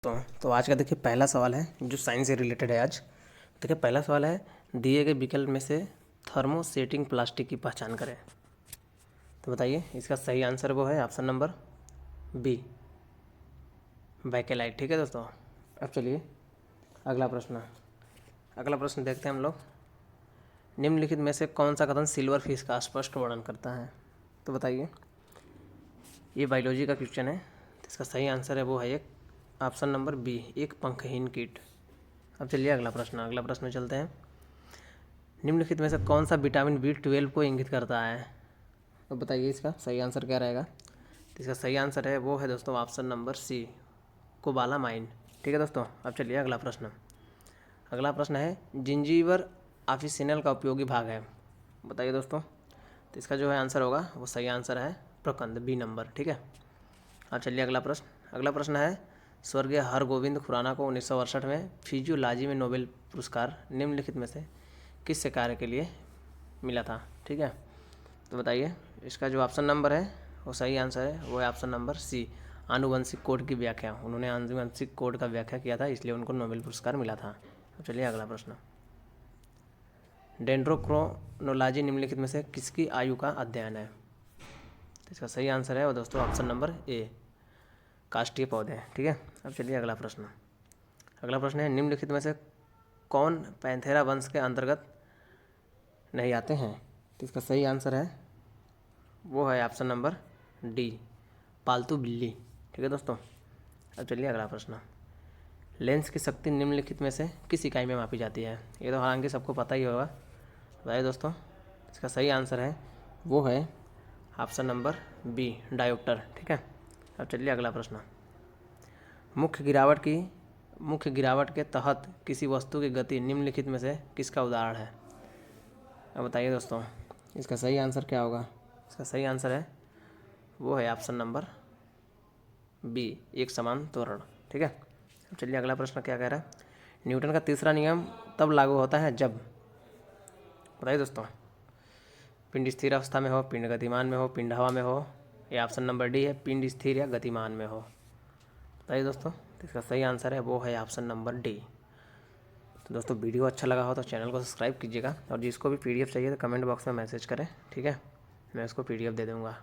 तो आज का देखिए पहला सवाल है जो साइंस से रिलेटेड है। आज देखिए पहला सवाल है, दिए गए विकल्प में से थर्मोसेटिंग प्लास्टिक की पहचान करें। तो बताइए, इसका सही आंसर वो है ऑप्शन नंबर बी, बैकेलाइट। ठीक है दोस्तों। अब चलिए अगला प्रश्न देखते हैं हम लोग। निम्नलिखित में से कौन सा कथन सिल्वर फिश का स्पष्ट वर्णन करता है। तो बताइए, ये बायोलॉजी का क्वेश्चन है। तो इसका सही आंसर है वो है एक ऑप्शन नंबर बी, एक पंखहीन कीट। अब चलिए अगला प्रश्न में चलते हैं। निम्नलिखित में से कौन सा विटामिन B12 को इंगित करता है। तो बताइए इसका सही आंसर क्या रहेगा। तो इसका सही आंसर है वो है दोस्तों ऑप्शन नंबर सी, कोबालामाइन। ठीक है दोस्तों। अब चलिए अगला प्रश्न है, जिंजीवर ऑफिसिनल का उपयोगी भाग है। बताइए दोस्तों। तो इसका जो है आंसर होगा वो सही आंसर है प्रकंद, बी नंबर। ठीक है। अब चलिए अगला प्रश्न है, स्वर्गीय हरगोविंद खुराना को 1968 में फिजियोलॉजी में नोबेल पुरस्कार निम्नलिखित में से किस कार्य के लिए मिला था। ठीक है। तो बताइए, इसका जो ऑप्शन नंबर है वो सही आंसर है वो है ऑप्शन नंबर सी, आनुवंशिक कोड की व्याख्या। उन्होंने आनुवंशिक कोड का व्याख्या किया था, इसलिए उनको नोबेल पुरस्कार मिला था। तो चलिए अगला प्रश्न, डेंड्रोक्रोनोलॉजी निम्नलिखित में से किसकी आयु का अध्ययन है। तो इसका सही आंसर है वो दोस्तों ऑप्शन नंबर ए, काष्ठीय पौधे। ठीक है। अब चलिए अगला प्रश्न है, निम्नलिखित में से कौन पैंथेरा वंश के अंतर्गत नहीं आते हैं। तो इसका सही आंसर है वो है ऑप्शन नंबर डी, पालतू बिल्ली। ठीक है दोस्तों। अब चलिए अगला प्रश्न, लेंस की शक्ति निम्नलिखित में से किस इकाई में मापी जाती है। ये तो हालांकि सबको पता ही होगा। बताइए दोस्तों। इसका सही आंसर है वो है ऑप्शन नंबर बी, डायोप्टर। ठीक है। अब चलिए अगला प्रश्न, मुख्य गिरावट के तहत किसी वस्तु की गति निम्नलिखित में से किसका उदाहरण है। अब बताइए दोस्तों, इसका सही आंसर क्या होगा। इसका सही आंसर है वो है ऑप्शन नंबर बी, एक समान त्वरण। ठीक है। अब चलिए अगला प्रश्न क्या कह रहा है, न्यूटन का तीसरा नियम तब लागू होता है जब। बताइए दोस्तों, पिंड स्थिर अवस्था में हो, पिंड गतिमान में हो, पिंड हवा में हो, या ऑप्शन नंबर डी है, पिंड स्थिर या गतिमान में हो। बताइए दोस्तों। तो इसका सही आंसर है वो है ऑप्शन नंबर डी। तो दोस्तों, वीडियो अच्छा लगा हो तो चैनल को सब्सक्राइब कीजिएगा, और जिसको भी PDF चाहिए तो कमेंट बॉक्स में मैसेज करें। ठीक है, मैं उसको PDF दे दूँगा।